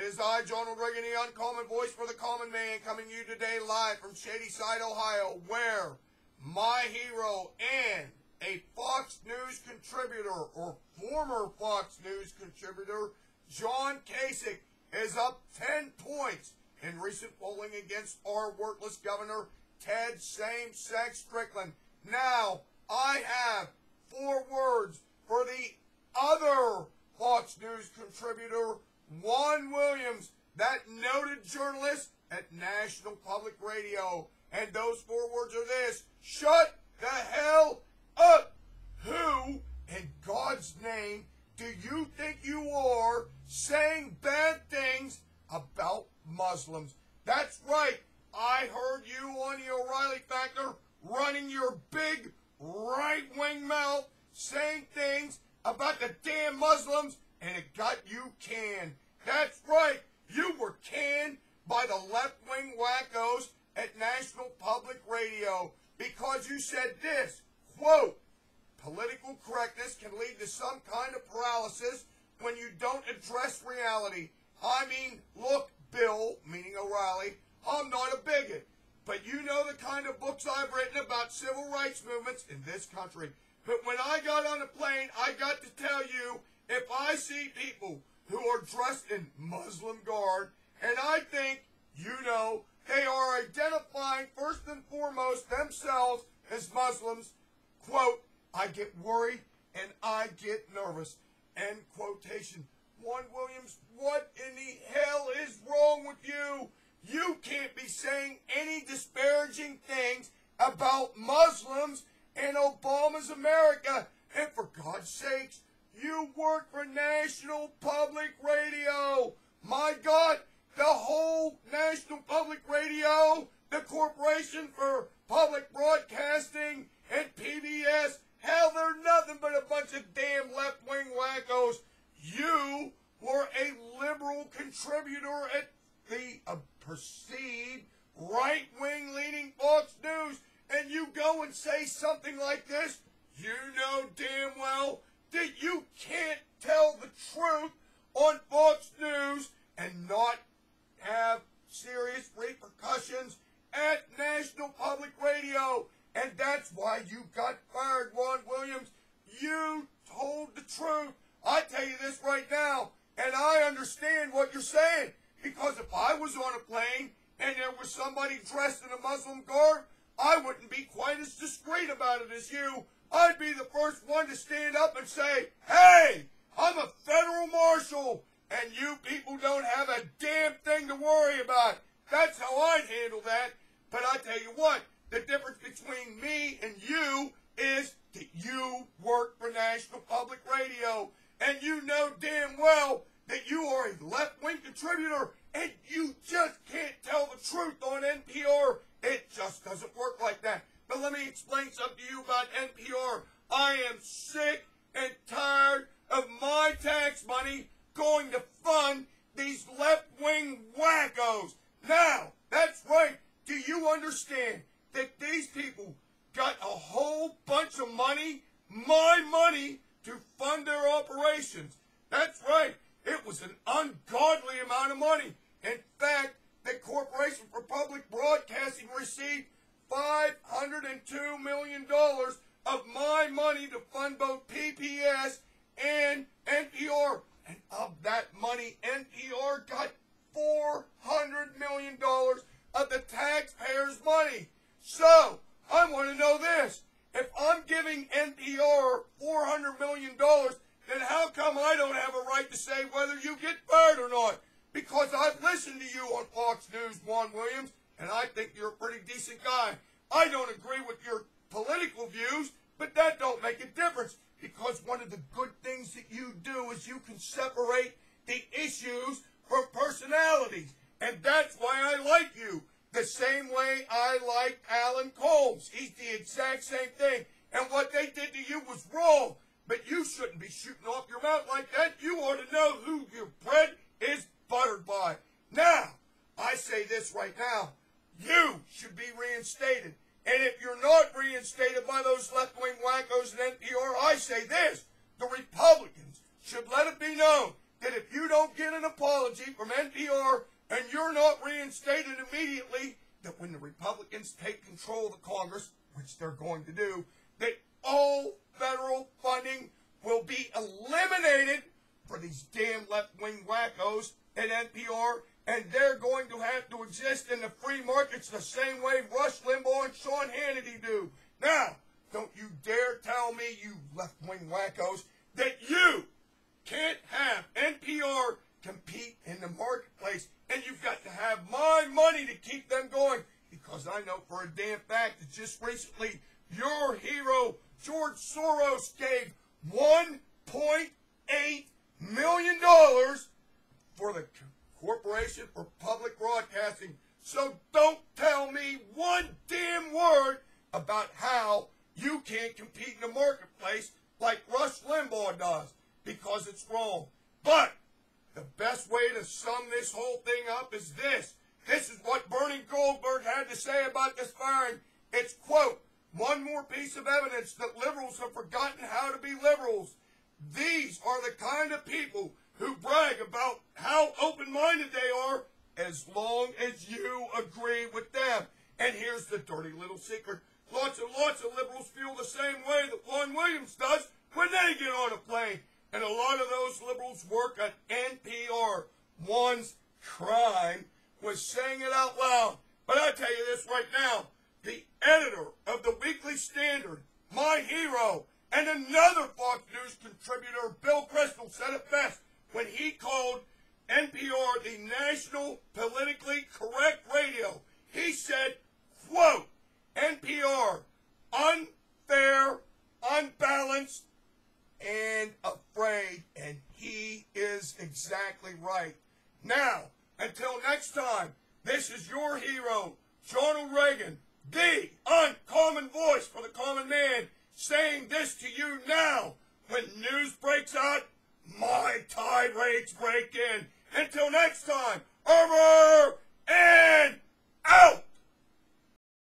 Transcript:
is I, John Reagan, the uncommon voice for the common man, coming to you today live from Shadyside, Ohio, where my hero and a Fox News contributor, or former Fox News contributor, John Kasich, is up 10 points in recent polling against our worthless governor, Ted Same-Sex Strickland. Now, I have 4 words for the other Fox News contributor, Juan Williams, that noted journalist at National Public Radio. And those 4 words are this: shut the hell up. Who, in God's name, do you think you are saying bad things about Muslims? That's right. I heard you on the O'Reilly Factor running your big right-wing mouth saying things about the damn Muslims, and it got you canned. That's right. You were canned by the left-wing wackos at National Public Radio because you said this, quote, "Political correctness can lead to some kind of paralysis when you don't address reality. I mean, look, Bill," meaning O'Reilly, "I'm not a bigot, but you know the kind of books I've written about civil rights movements in this country. But when I got on a plane, I got to tell you, if I see people who are dressed in Muslim garb, and I think, they are identifying first and foremost themselves as Muslims, quote, I get worried and I get nervous," end quotation. Juan Williams, what in the hell is wrong with you? You can't be saying any disparaging things about Muslims in Obama's America. And for God's sakes, you work for National Public Radio. My God, the whole National Public Radio, the Corporation for Public Broadcasting, and PBS, hell, they're nothing but a bunch of damn left-wing wackos. You were a liberal contributor at the perceived right-wing leaning Fox News, and you go and say something like this. You know damn well that you can't tell the truth on Fox News and not have serious repercussions at National Public Radio. And that's why you got fired, Juan Williams. You told the truth. I tell you this right now, and I understand what you're saying, because if I was on a plane and there was somebody dressed in a Muslim garb, I wouldn't be quite as discreet about it as you. I'd be the first one to stand up and say, hey, I'm a federal marshal, and you people don't have a damn thing to worry about. That's how I'd handle that. But I tell you what, the difference between me and you is that you work for National Public Radio, and you know damn well that you are a left-wing contributor, and you just can't tell the truth on NPR. It just doesn't work like that. But let me explain something to you about NPR. I am sick and tired of my tax money going to fund these left-wing wackos. Now, that's right. Do you understand that these people got a whole bunch of money, my money, to fund their operations? That's right. It was an ungodly amount of money. In fact, the Corporation for Public Broadcasting received $502 million of my money to fund both PPS and NPR. And of that money, NPR got $400 million of the taxpayers' money. So, I want to know this. If I'm giving NPR $400 million, then how come I don't have a right to say whether you get fired or not? Because I've listened to you on Fox News, Juan Williams, and I think you're a pretty decent guy. I don't agree with your political views, but that don't make a difference, because one of the good things that you do is you can separate the issues from personalities, and that's why I like you. The same way I like Alan Colmes. He's the exact same thing, and what they did to you was wrong, but you shouldn't be shooting off your mouth like that. You ought to know who your bread is buttered by. Now, I say this right now. You should be reinstated. And if you're not reinstated by those left-wing wackos at NPR, I say this. The Republicans should let it be known that if you don't get an apology from NPR and you're not reinstated immediately, that when the Republicans take control of the Congress, which they're going to do, that all federal funding will be eliminated for these damn left-wing wackos at NPR, and they're going to have to exist in the free markets the same way Rush Limbaugh and Sean Hannity do. Now, don't you dare tell me, you left-wing wackos, that you can't have NPR compete in the marketplace, and you've got to have my money to keep them going, because I know for a damn fact that just recently your hero, George Soros, gave $1.8 million for the Corporation for Public Broadcasting. So don't tell me one damn word about how you can't compete in the marketplace like Rush Limbaugh does, because it's wrong. But the best way to sum this whole thing up is this. This is what Bernie Goldberg had to say about this firing. It's, quote, one more piece of evidence that liberals have forgotten how to be liberals. These are the kind of people who brag about how open-minded they are as long as you agree with them. And here's the dirty little secret. Lots and lots of liberals feel the same way that Juan Williams does when they get on a plane. And a lot of those liberals work at NPR. One's crime was saying it out loud. But I'll tell you this right now. The editor of the Weekly Standard, my hero, and another Fox News contributor, Bill Crystal, said it best when he called NPR the National Politically Correct Radio. He said, quote, NPR, unfair, unbalanced, and afraid. And he is exactly right. Now, until next time, this is your hero, Ronald Reagan, the uncommon voice for the common man, saying this to you now. When news breaks out, my tirades break in. Until next time,